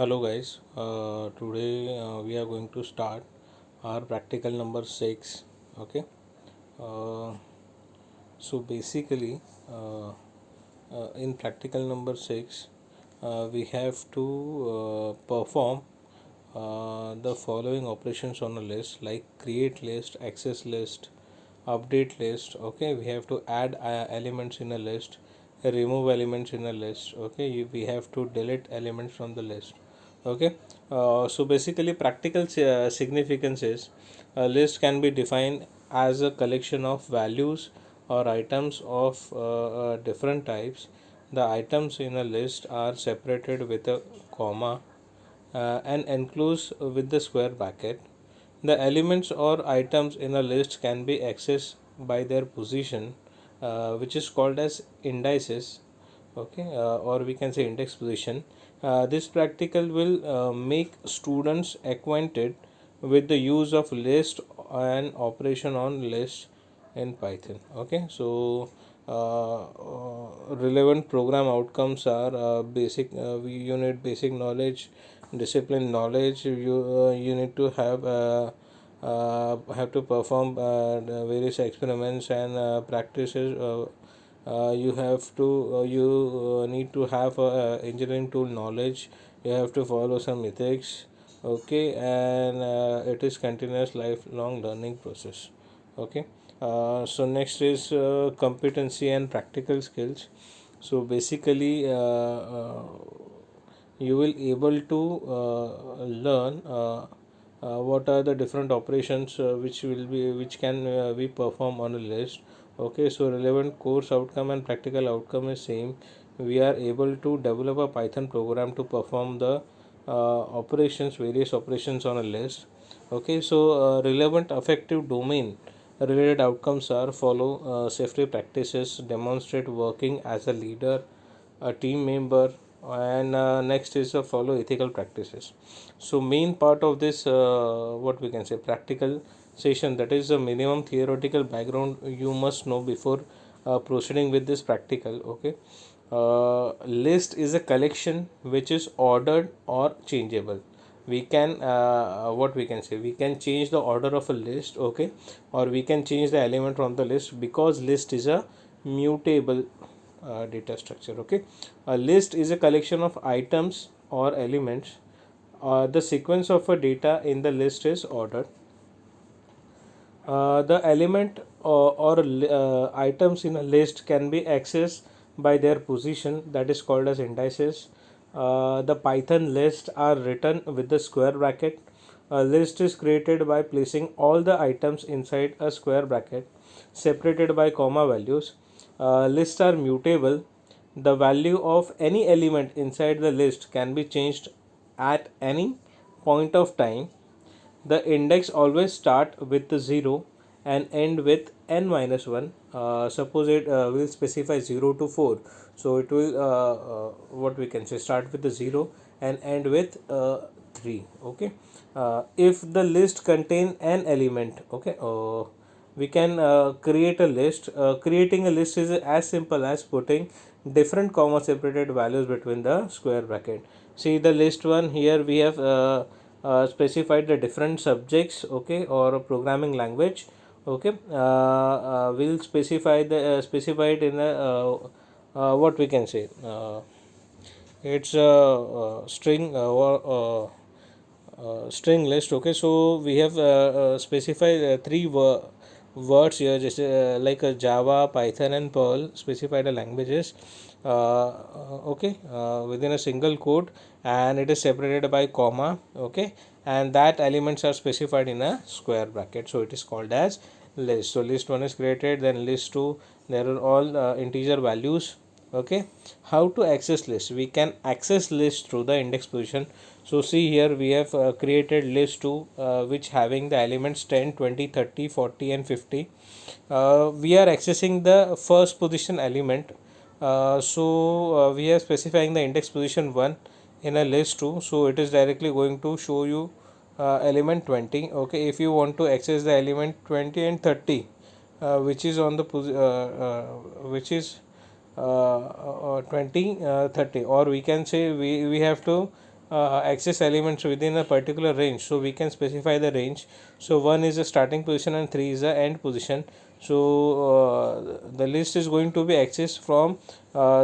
Hello guys, today we are going to start our practical number 6. Okay, uh, so basically, uh, in practical number 6, we have to perform the following operations on a list like create list, access list, update list. Okay, we have to add elements in a list, remove elements in a list. Okay, we have to delete elements from the list. Okay, so basically practical significance is a list can be defined as a collection of values or items of different types. The items in a list are separated with a comma and enclosed with the square bracket. The elements or items in a list can be accessed by their position, which is called as indices. Okay, or we can say index position. This practical will make students acquainted with the use of list and operation on list in Python. Okay, so relevant program outcomes are you need basic knowledge, discipline knowledge. You need to have to perform the various experiments and practices. You need to have engineering tool knowledge. You have to follow some ethics. Okay, and it is continuous lifelong learning process. Okay, so next is competency and practical skills. So basically you will able to learn what are the different operations which can be performed on a list. Okay, so relevant course outcome and practical outcome is same. We are able to develop a Python program to perform the various operations on a list. Okay, so relevant effective domain related outcomes are follow safety practices, demonstrate working as a leader, a team member, and next is follow ethical practices. So main part of this what we can say practical session, that is the minimum theoretical background you must know before proceeding with this practical. Okay, list is a collection which is ordered or changeable. We can what we can say, we can change the order of a list. Okay, or we can change the element from the list because list is a mutable data structure. Okay, a list is a collection of items or elements. The sequence of a data in the list is ordered. The element or items in a list can be accessed by their position, that is called as indices. The Python lists are written with the square bracket. A list is created by placing all the items inside a square bracket separated by comma values. Lists are mutable. The value of any element inside the list can be changed at any point of time. The index always start with the 0 and end with n minus 1. Suppose it will specify 0 to 4, so it will what we can say start with the 0 and end with 3. Okay, if the list contain an element, okay, we can create a list. Creating a list is as simple as putting different comma separated values between the square bracket. See the list one, here we have specified the different subjects. Okay, or a programming language. Okay, we'll specify it in a what we can say, it's a string or string list. Okay, so we have specified words here, just like Java, Python, and Perl. Specified the languages. Okay, within a single code, and it is separated by comma. Okay, and that elements are specified in a square bracket. So it is called as list. So list one is created, then list two. There are all integer values. Okay, how to access list? We can access list through the index position. So see here we have created list 2 which having the elements 10, 20, 30, 40 and 50. We are accessing the first position element. We are specifying the index position 1 in a list 2, so it is directly going to show you element 20. Okay, if you want to access the element 20 and 30 which is on the which is 20 30, or we can say we have to access elements within a particular range, so we can specify the range. So 1 is the starting position and 3 is the end position. So the list is going to be accessed from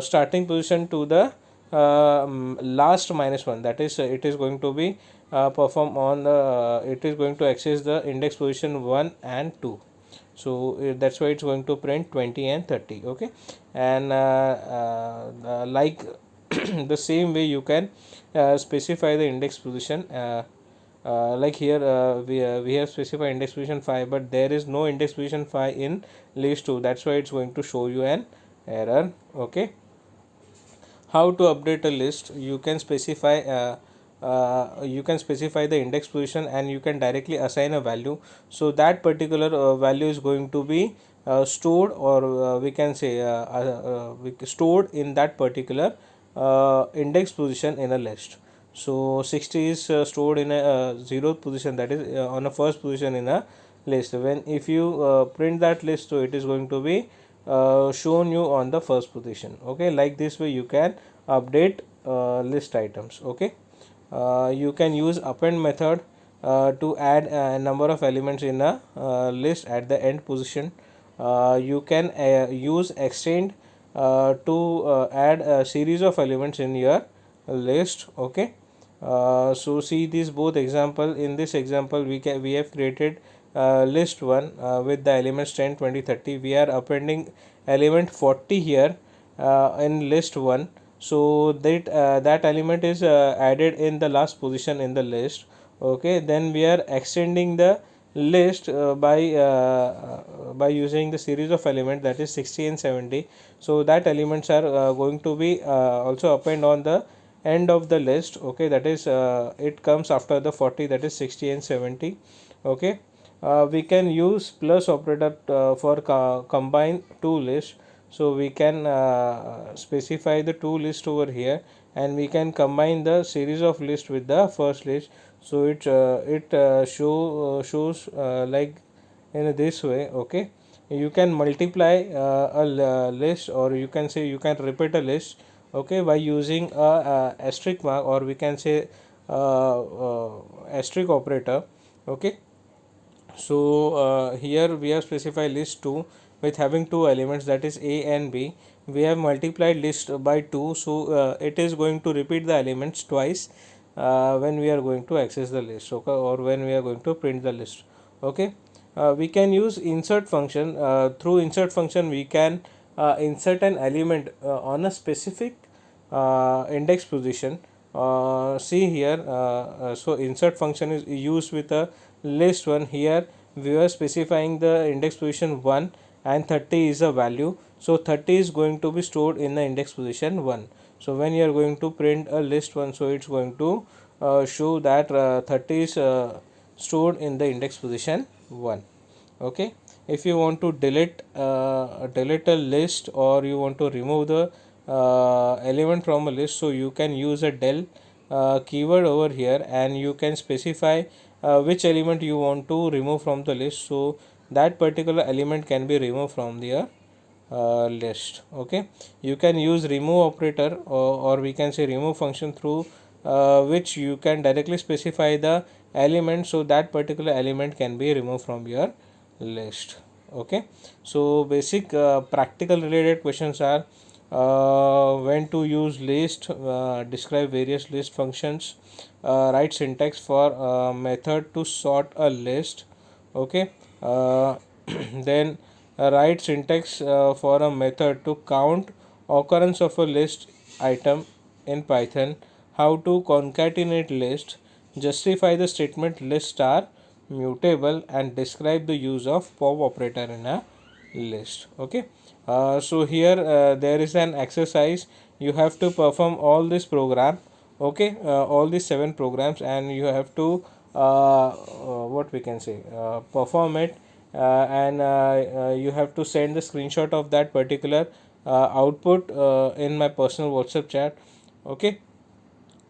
starting position to the last minus 1, that is it is going to be perform on the it is going to access the index position 1 and 2. So that's why it's going to print 20 and 30. Okay, and like the same way you can specify the index position, like here we have specified index position 5, but there is no index position 5 in list 2, that's why it's going to show you an error. Okay, how to update a list? You can specify the index position and you can directly assign a value, so that particular value is going to be stored, or we can say stored in that particular index position in a list. So 60 is stored in a zeroth position, that is on a first position in a list. When if you print that list, so it is going to be shown you on the first position. Okay, like this way you can update list items. Okay, you can use append method to add a number of elements in a list at the end position. You can use extend to add a series of elements in your list. Okay, so see these both example. In this example we have created list 1 with the elements 10, 20, 30. We are appending element 40 here in list 1, so that element is added in the last position in the list. Okay, then we are extending the list by using the series of element, that is 60 and 70. So that elements are going to be also append on the end of the list. Okay, that is it comes after the 40, that is 60 and 70. Okay, we can use plus operator for combine two lists. So we can specify the two lists over here, and we can combine the series of list with the first list. So it shows like in this way. Okay, you can multiply a list, or you can say you can repeat a list. Okay, by using a asterisk mark, or we can say asterisk operator. Okay, so here we have specified list 2 with having two elements, that is a and b. We have multiplied list by 2, so it is going to repeat the elements twice when we are going to access the list. Okay, or when we are going to print the list. Okay, we can use insert function. Through insert function we can insert an element on a specific index position. See here, so insert function is used with a list 1. Here we are specifying the index position 1 and 30 is a value, so 30 is going to be stored in the index position 1. So when you are going to print a list 1, so it's going to show that 30 is stored in the index position 1. Okay, if you want to delete a list, or you want to remove the element from a list, so you can use a del keyword over here, and you can specify which element you want to remove from the list, so that particular element can be removed from the list. Okay, you can use remove operator, or we can say remove function, through which you can directly specify the element, so that particular element can be removed from your list. Okay, so basic practical related questions are when to use list, describe various list functions, write syntax for method to sort a list. Okay, then write syntax for a method to count occurrence of a list item in Python, how to concatenate list, justify the statement list are mutable, and describe the use of pop operator in a list. Okay, so here there is an exercise. You have to perform all this program. Okay, all these 7 programs, and you have to what we can say perform it, and you have to send the screenshot of that particular output in my personal WhatsApp chat. Okay,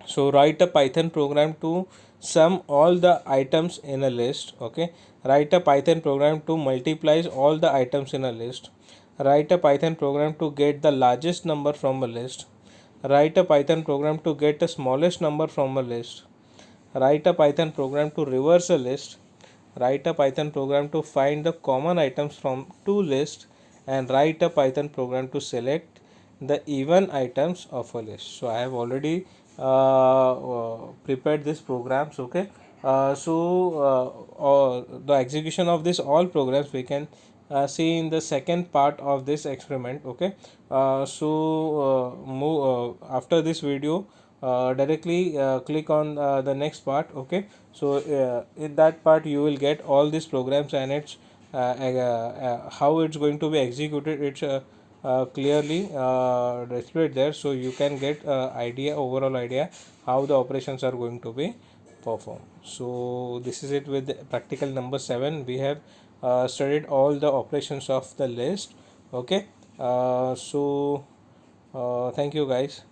so write a Python program to sum all the items in a list. Okay, write a Python program to multiply all the items in a list. Write a Python program to get the largest number from a list. Write a Python program to get the smallest number from a list. Write a Python program to reverse a list. Write a Python program to find the common items from two lists, and write a Python program to select the even items of a list. So I have already prepared these programs. Okay. The execution of this all programs we can see in the second part of this experiment. Okay. Move after this video, directly click on the next part. Okay. In that part you will get all these programs, and it's how it's going to be executed. It's clearly displayed there, so you can get overall idea how the operations are going to be performed. So this is it with practical number 7. We have studied all the operations of the list. Okay. Thank you guys.